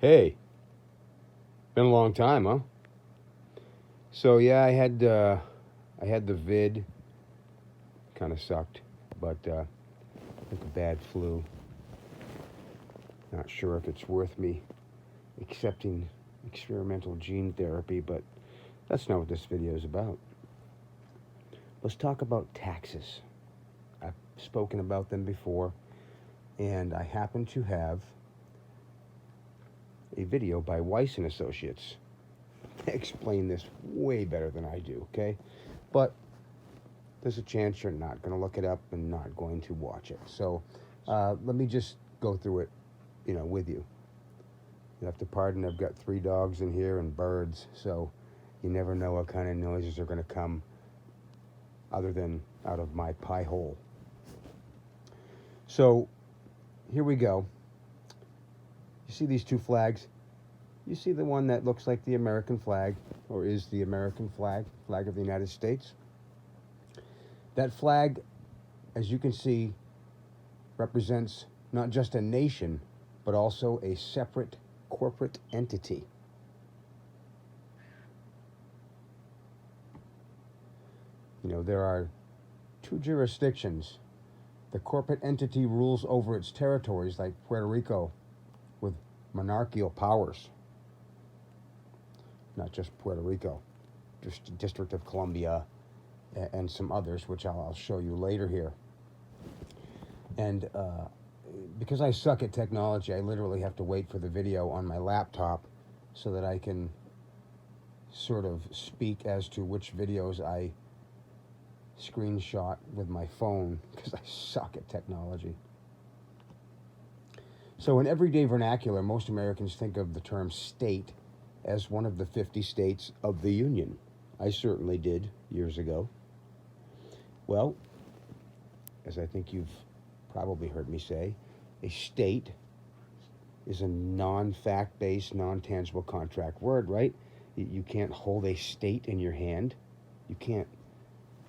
Hey, been a long time, huh? So yeah, I had the vid. Kind of sucked, but I think a bad flu. Not sure if it's worth me accepting experimental gene therapy, but that's not what this video is about. Let's talk about taxes. I've spoken about them before, and I happen to have a video by Weiss and Associates. They explain this way better than I do, okay? But there's a chance you're not going to look it up and not going to watch it. So let me just go through it, with you. You have to pardon, I've got 3 dogs in here and birds, so you never know what kind of noises are going to come other than out of my pie hole. So here we go. You see these 2 flags? You see the one that looks like the American flag, or is the American flag of the United States? That flag, as you can see, represents not just a nation, but also a separate corporate entity. There are 2 jurisdictions. The corporate entity rules over its territories, like Puerto Rico, with monarchical powers. Not just Puerto Rico, just District of Columbia, and some others, which I'll show you later here. And because I suck at technology, I literally have to wait for the video on my laptop so that I can sort of speak as to which videos I screenshot with my phone, because I suck at technology. So in everyday vernacular, most Americans think of the term state as one of the 50 states of the Union. I certainly did years ago. Well, as I think you've probably heard me say, a state is a non-fact-based, non-tangible contract word, right? You can't hold a state in your hand. You can't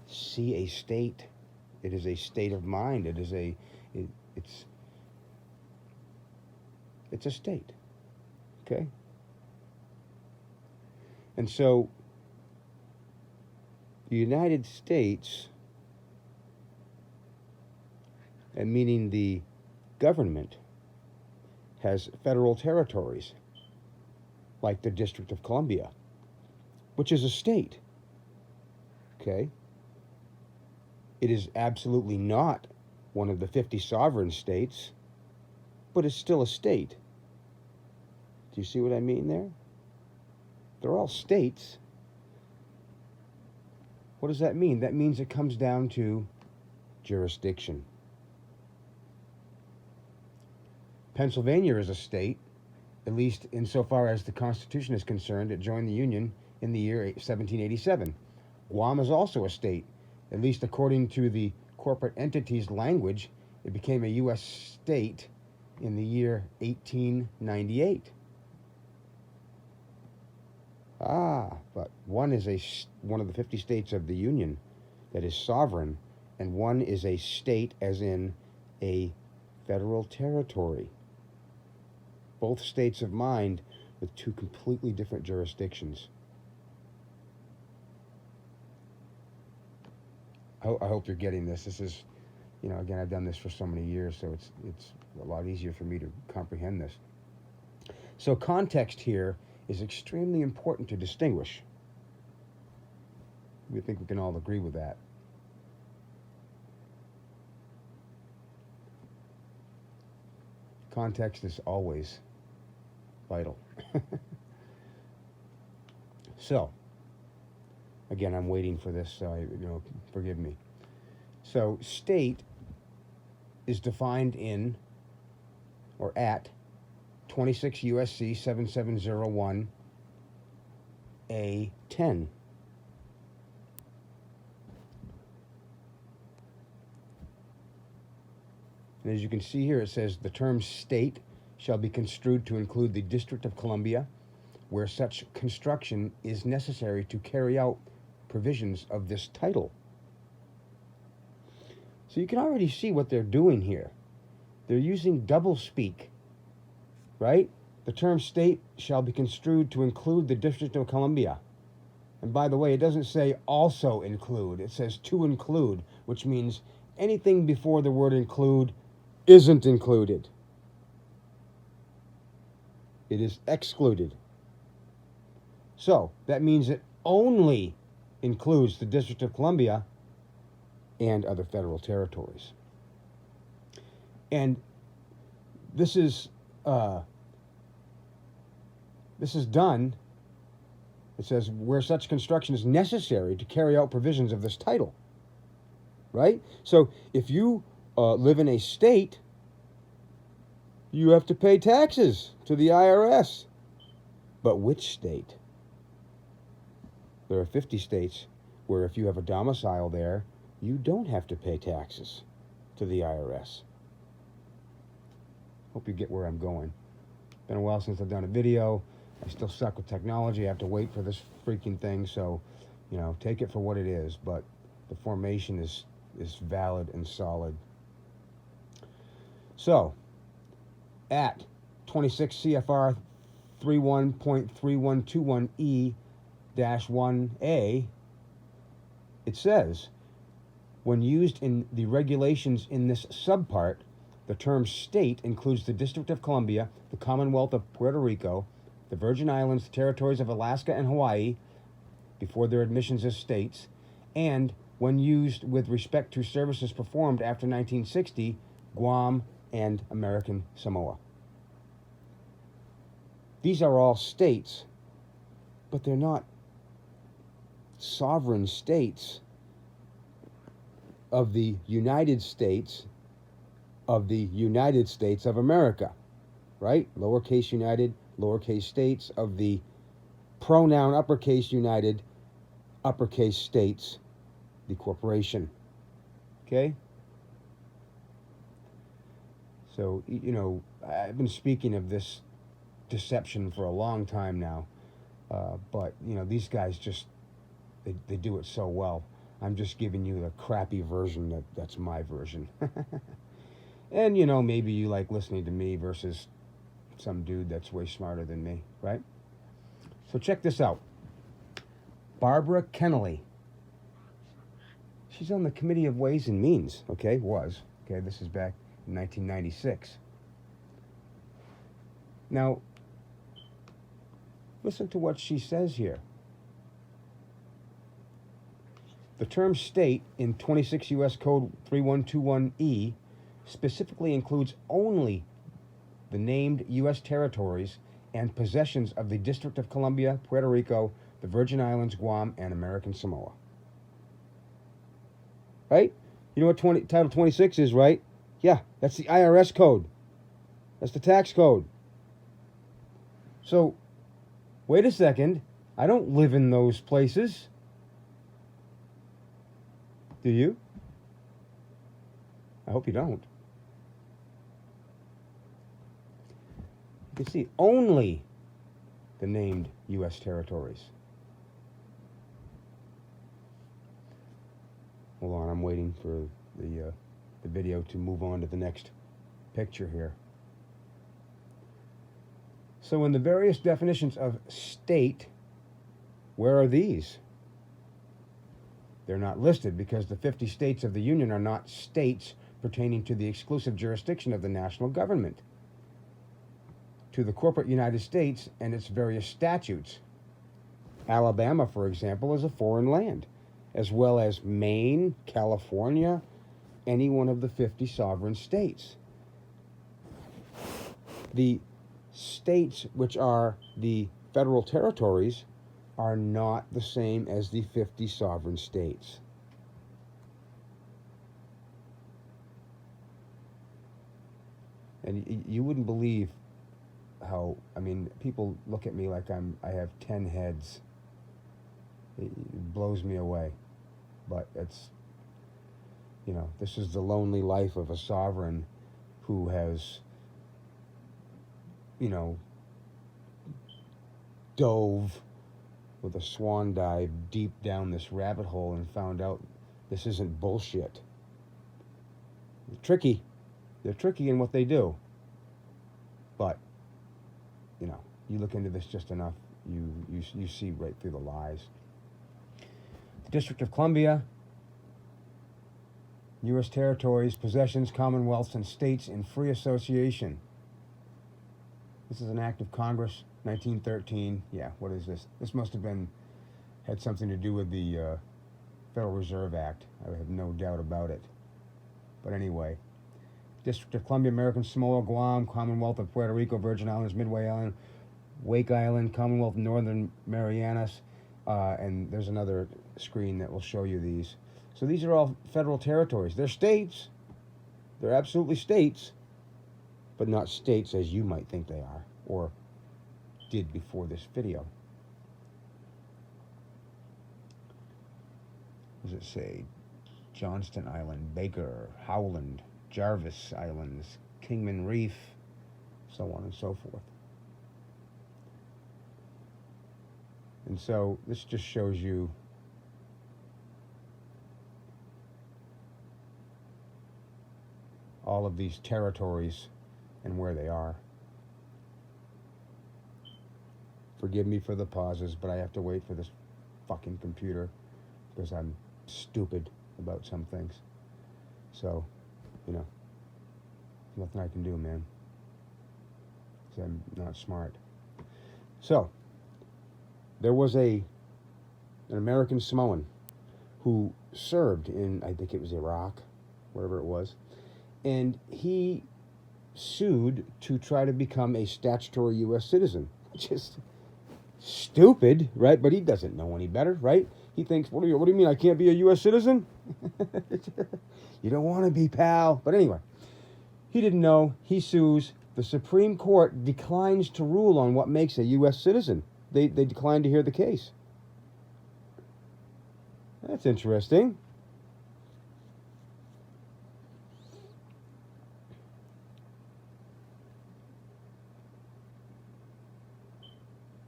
see a state. It is a state of mind. It's a state, okay? And so the United States, and meaning the government, has federal territories, like the District of Columbia, which is a state, okay? It is absolutely not one of the 50 sovereign states, but it's still a state. Do you see what I mean there? They're all states. What does that mean? That means it comes down to jurisdiction. Pennsylvania is a state, at least insofar as the Constitution is concerned. It joined the Union in the year 1787. Guam is also a state, at least according to the corporate entity's language. It became a U.S. state in the year 1898. But one is one of the 50 states of the Union that is sovereign, and one is a state as in a federal territory. Both states of mind with 2 completely different jurisdictions. I hope you're getting this. This is, again, I've done this for so many years, so it's a lot easier for me to comprehend this. So context here is extremely important to distinguish. We think we can all agree with that. Context is always vital. So, again, I'm waiting for this, so forgive me. So, state is defined in or at 26 USC 7701 A10. And as you can see here, it says the term state shall be construed to include the District of Columbia, where such construction is necessary to carry out provisions of this title. So you can already see what they're doing here. They're using doublespeak, right? The term state shall be construed to include the District of Columbia. And by the way, it doesn't say also include. It says to include, which means anything before the word include isn't included. It is excluded. So that means it only includes the District of Columbia and other federal territories. And this is done, it says, where such construction is necessary to carry out provisions of this title. Right? So if you live in a state, you have to pay taxes to the IRS. But which state? There are 50 states where if you have a domicile there, you don't have to pay taxes to the IRS. Hope you get where I'm going. Been a while since I've done a video. I still suck with technology. I have to wait for this freaking thing, so, you know, take it for what it is. But the formation is valid and solid. So, at 26 CFR 31.3121E-1A, it says, when used in the regulations in this subpart, the term state includes the District of Columbia, the Commonwealth of Puerto Rico, the Virgin Islands, the territories of Alaska and Hawaii, before their admissions as states, and when used with respect to services performed after 1960, Guam and American Samoa. These are all states, but they're not sovereign states of the United States of America, right? Lowercase united, lowercase states of the pronoun uppercase united, uppercase states, the corporation. Okay? So, you know, I've been speaking of this deception for a long time now, but, you know, these guys just, they do it so well. I'm just giving you the crappy version that's my version. And, you know, maybe you like listening to me versus some dude that's way smarter than me, right? So check this out. Barbara Kennelly. She's on the Committee of Ways and Means, okay, was. Okay, this is back in 1996. Now, listen to what she says here. The term state in 26 U.S. Code 3121E specifically includes only the named U.S. territories and possessions of the District of Columbia, Puerto Rico, the Virgin Islands, Guam, and American Samoa. Right? You know what Title 26 is, right? Yeah, that's the IRS code. That's the tax code. So, wait a second. I don't live in those places. Do you? I hope you don't. You can see only the named U.S. territories. Hold on, I'm waiting for the video to move on to the next picture here. So in the various definitions of state, where are these? They're not listed because the 50 states of the Union are not states pertaining to the exclusive jurisdiction of the national government, to the corporate United States and its various statutes. Alabama, for example, is a foreign land, as well as Maine, California, any one of the 50 sovereign states. The states which are the federal territories are not the same as the 50 sovereign states. And you wouldn't believe how, I mean, people look at me like I have 10 heads. It blows me away. But it's, you know, this is the lonely life of a sovereign who has, you know, dove with a swan dive deep down this rabbit hole and found out this isn't bullshit. They're tricky. They're tricky in what they do. But you know, you look into this just enough, you see right through the lies. The District of Columbia, U.S. territories, possessions, commonwealths, and states in free association. This is an act of Congress, 1913. Yeah, what is this? This must have had something to do with the Federal Reserve Act. I have no doubt about it. But anyway, District of Columbia, American Samoa, Guam, Commonwealth of Puerto Rico, Virgin Islands, Midway Island, Wake Island, Commonwealth of Northern Marianas, and there's another screen that will show you these. So these are all federal territories. They're states. They're absolutely states, but not states as you might think they are, or did before this video. What does it say? Johnston Island, Baker, Howland, Jarvis Islands, Kingman Reef, so on and so forth. And so this just shows you all of these territories and where they are. Forgive me for the pauses, but I have to wait for this fucking computer because I'm stupid about some things. So, you know, nothing I can do, man, because I'm not smart. So, there was an American Samoan who served in, I think it was Iraq, whatever it was, and he sued to try to become a statutory U.S. citizen, which is stupid, right? But he doesn't know any better, right? He thinks, what do you mean I can't be a U.S. citizen? You don't want to be, pal. But anyway, he didn't know. He sues. The Supreme Court declines to rule on what makes a U.S. citizen. They declined to hear the case. That's interesting.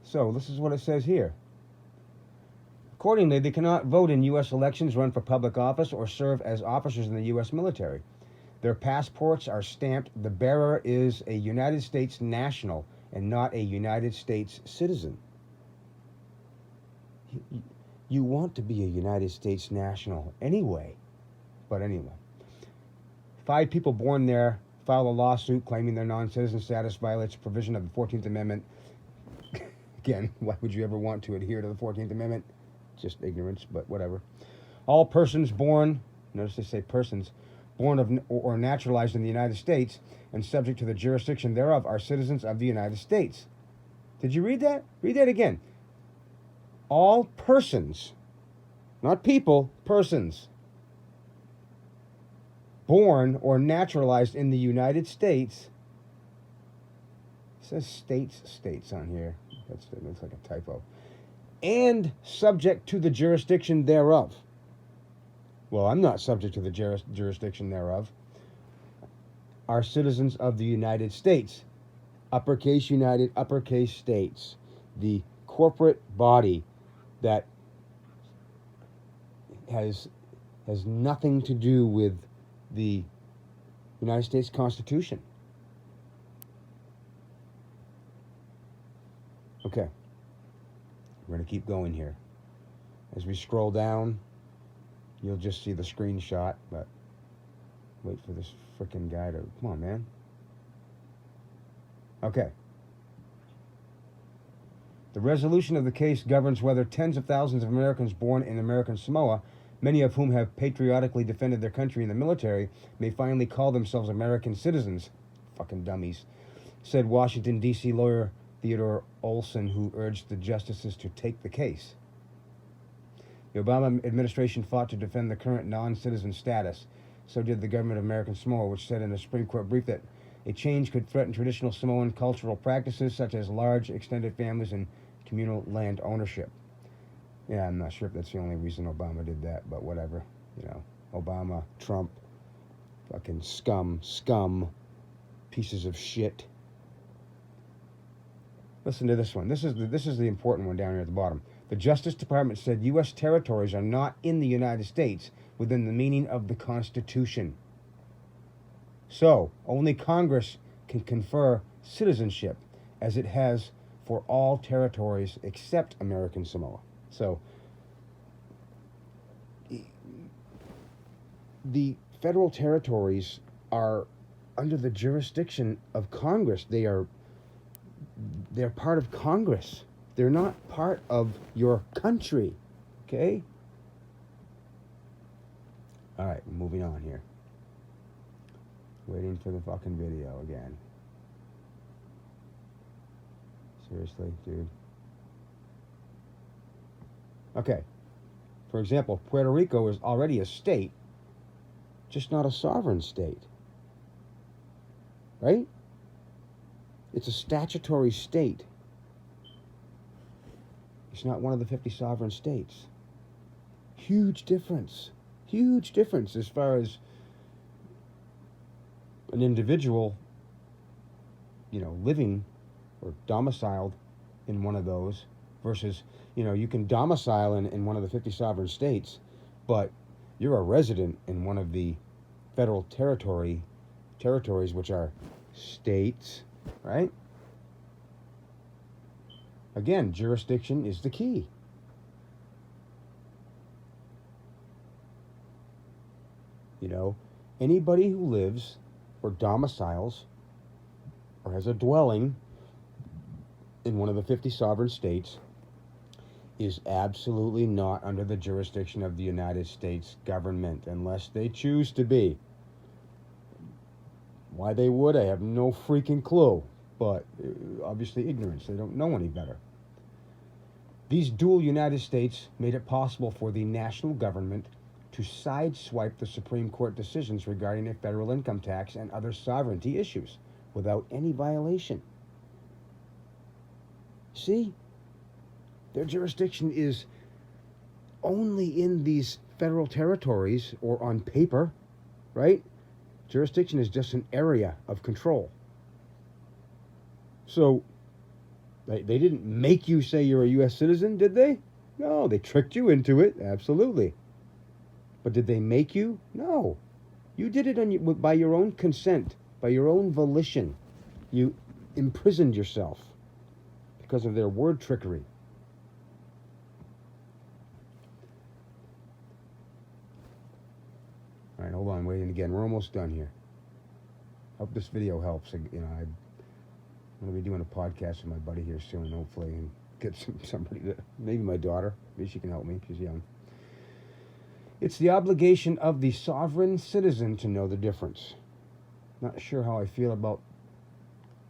So this is what it says here. Accordingly, they cannot vote in U.S. elections, run for public office, or serve as officers in the U.S. military. Their passports are stamped, the bearer is a United States national and not a United States citizen. You want to be a United States national anyway. But anyway. 5 people born there file a lawsuit claiming their non-citizen status violates a provision of the 14th Amendment. Again, why would you ever want to adhere to the 14th Amendment? Just ignorance, but whatever. All persons born, notice they say persons, born of or naturalized in the United States and subject to the jurisdiction thereof are citizens of the United States. Did you read that? Read that again. All persons, not people, persons, born or naturalized in the United States. It says states on here. That looks like a typo. And subject to the jurisdiction thereof. Well, I'm not subject to the jurisdiction thereof. Are citizens of the United States. Uppercase United, uppercase States. The corporate body that has nothing to do with the United States Constitution. Okay. We're going to keep going here. As we scroll down, you'll just see the screenshot, but wait for this frickin' guy to... Come on, man. Okay. The resolution of the case governs whether tens of thousands of Americans born in American Samoa, many of whom have patriotically defended their country in the military, may finally call themselves American citizens. Fucking dummies. Said Washington, D.C. lawyer Theodore Olson, who urged the justices to take the case. The Obama administration fought to defend the current non-citizen status. So did the government of American Samoa, which said in a Supreme Court brief that a change could threaten traditional Samoan cultural practices such as large extended families and communal land ownership. Yeah, I'm not sure if that's the only reason Obama did that, but whatever. You know, Obama, Trump, fucking scum, pieces of shit. Listen to this one. This is the important one down here at the bottom. The Justice Department said U.S. territories are not in the United States within the meaning of the Constitution. So, only Congress can confer citizenship, as it has for all territories except American Samoa. So the federal territories are under the jurisdiction of Congress. They're part of Congress. They're not part of your country. Okay? All right, moving on here. Waiting for the fucking video again. Seriously, dude. Okay. For example, Puerto Rico is already a state, just not a sovereign state. Right? It's a statutory state. It's not one of the 50 sovereign states. Huge difference. Huge difference as far as an individual, living or domiciled in one of those versus, you can domicile in one of the 50 sovereign states, but you're a resident in one of the federal territories, which are states, right? Again, jurisdiction is the key. Anybody who lives or domiciles or has a dwelling in one of the 50 sovereign states is absolutely not under the jurisdiction of the United States government unless they choose to be. Why they would, I have no freaking clue, but obviously ignorance. They don't know any better. These dual United States made it possible for the national government to sideswipe the Supreme Court decisions regarding a federal income tax and other sovereignty issues without any violation. See? Their jurisdiction is only in these federal territories or on paper, right? Jurisdiction is just an area of control. So, they didn't make you say you're a U.S. citizen, did they? No, they tricked you into it, absolutely. But did they make you? No. You did it by your own consent, by your own volition. You imprisoned yourself because of their word trickery. All right, hold on, waiting again. We're almost done here. Hope this video helps. I'm going to be doing a podcast with my buddy here soon, hopefully, and get somebody to, maybe my daughter. Maybe she can help me. She's young. It's the obligation of the sovereign citizen to know the difference. Not sure how I feel about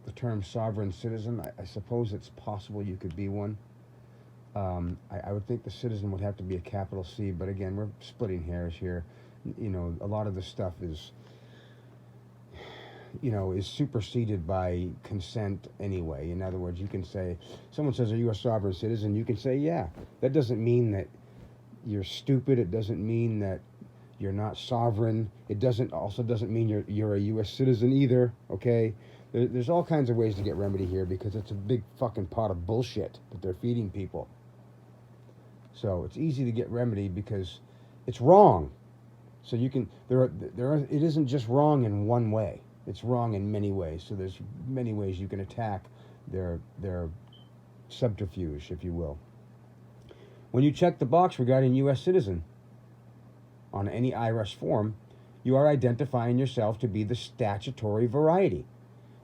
the term sovereign citizen. I suppose it's possible you could be one. I would think the citizen would have to be a capital C, but again, we're splitting hairs here. A lot of this stuff is superseded by consent anyway. In other words, you can say, someone says, are you a sovereign citizen? You can say, yeah. That doesn't mean that you're stupid. It doesn't mean that you're not sovereign. It also doesn't mean you're a U.S. citizen either, okay? There's all kinds of ways to get remedy here because it's a big fucking pot of bullshit that they're feeding people. So it's easy to get remedy because it's wrong. So you can, it isn't just wrong in one way. It's wrong in many ways. So there's many ways you can attack their subterfuge, if you will. When you check the box regarding U.S. citizen on any IRS form, you are identifying yourself to be the statutory variety,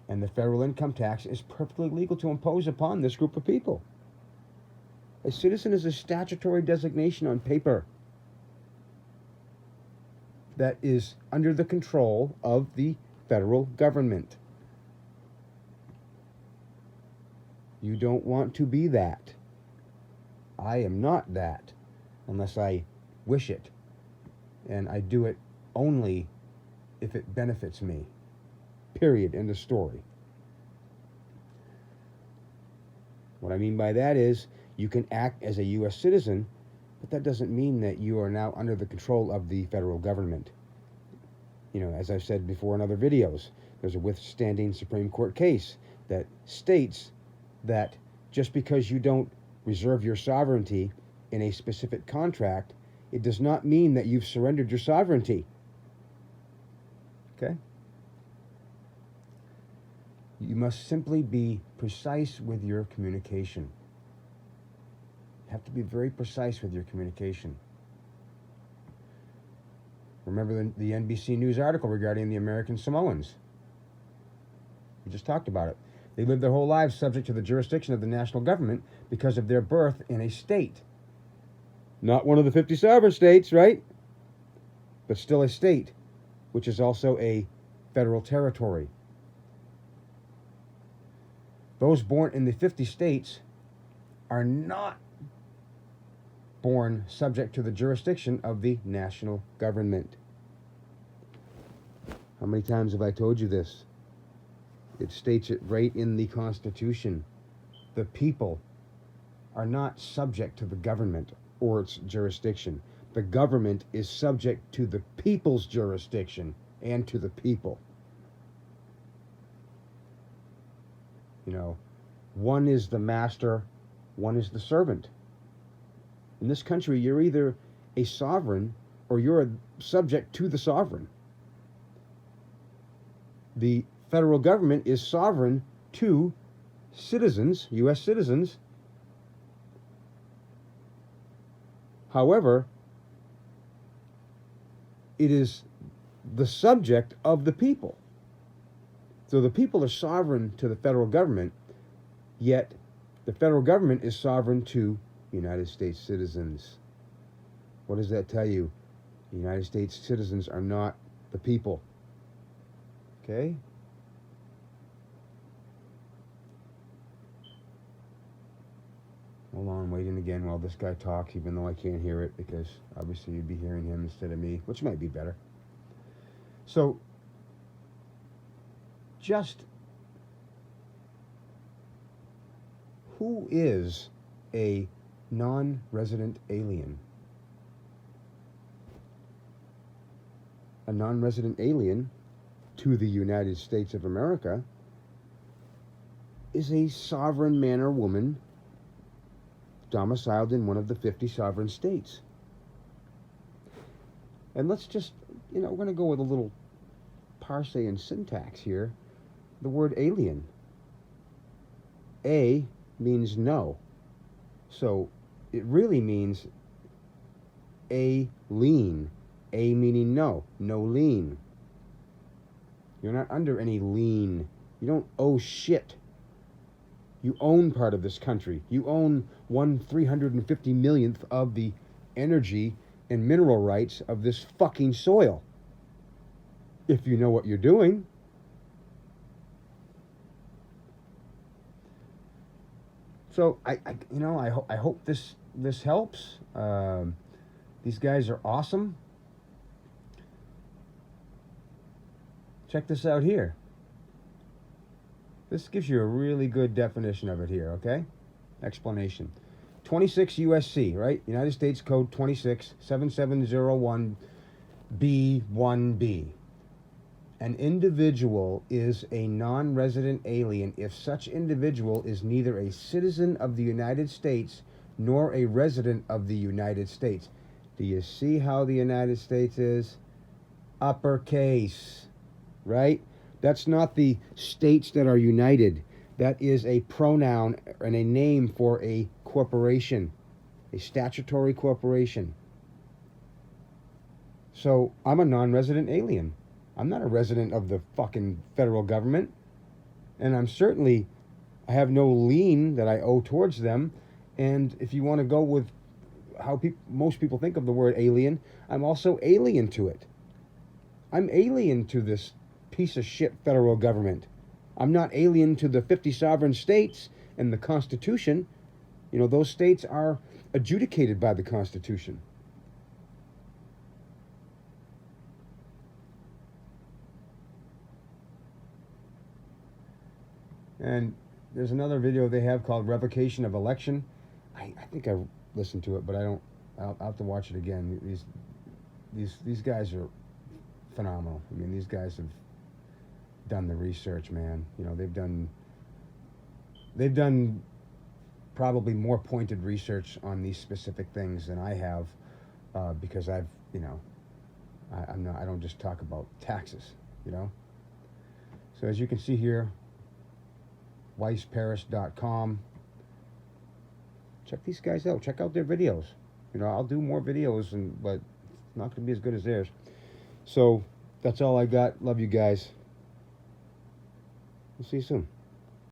and the federal income tax is perfectly legal to impose upon this group of people. A citizen is a statutory designation on paper that is under the control of the federal government. You don't want to be that. I am not that unless I wish it. And I do it only if it benefits me. Period. End of story. What I mean by that is you can act as a U.S. citizen, but that doesn't mean that you are now under the control of the federal government. As I've said before in other videos, there's a withstanding Supreme Court case that states that just because you don't reserve your sovereignty in a specific contract, it does not mean that you've surrendered your sovereignty. Okay? You must simply be precise with your communication. You have to be very precise with your communication. Remember the NBC News article regarding the American Samoans? We just talked about it. They live their whole lives subject to the jurisdiction of the national government because of their birth in a state. Not one of the 50 sovereign states, right? But still a state, which is also a federal territory. Those born in the 50 states are not born subject to the jurisdiction of the national government. How many times have I told you this? It states it right in the Constitution. The people are not subject to the government or its jurisdiction. The government is subject to the people's jurisdiction and to the people. You know, one is the master, one is the servant. In this country, you're either a sovereign or you're a subject to the sovereign. The federal government is sovereign to citizens, U.S. citizens. However, it is the subject of the people. So the people are sovereign to the federal government, yet the federal government is sovereign to United States citizens. What does that tell you? The United States citizens are not the people. Okay? Hold on, waiting again while this guy talks, even though I can't hear it, because obviously you'd be hearing him instead of me, which might be better. So, just who is a non-resident alien? A non-resident alien to the United States of America is a sovereign man or woman domiciled in one of the 50 sovereign states. And let's just, we're going to go with a little parse and syntax here. The word alien. A means no. So it really means alien. A meaning no. No lien. You're not under any lien. You don't owe shit. You own part of this country. You own 1/350 millionth of the energy and mineral rights of this fucking soil. If you know what you're doing. So I hope this helps. These guys are awesome. Check this out here. This gives you a really good definition of it here, okay? Explanation. 26 USC, right? United States Code 267701B1B. An individual is a non-resident alien if such individual is neither a citizen of the United States nor a resident of the United States. Do you see how the United States is? Uppercase, right? That's not the states that are united. That is a pronoun and a name for a corporation, a statutory corporation. So I'm a non-resident alien. I'm not a resident of the fucking federal government. And I have no lien that I owe towards them. And if you want to go with how most people think of the word alien, I'm also alien to it. I'm alien to this piece of shit federal government. I'm not alien to the 50 sovereign states and the Constitution. Those states are adjudicated by the Constitution. And there's another video they have called Revocation of Election. I think I listened to it, but I'll have to watch it again. These guys are phenomenal. I mean, these guys have done the research, man. They've done probably more pointed research on these specific things than I have, because I don't just talk about taxes, So as you can see here, weissparis.com. Check these guys out. Check out their videos. You know, I'll do more videos, but it's not going to be as good as theirs. So that's all I got. Love you guys. We'll see you soon.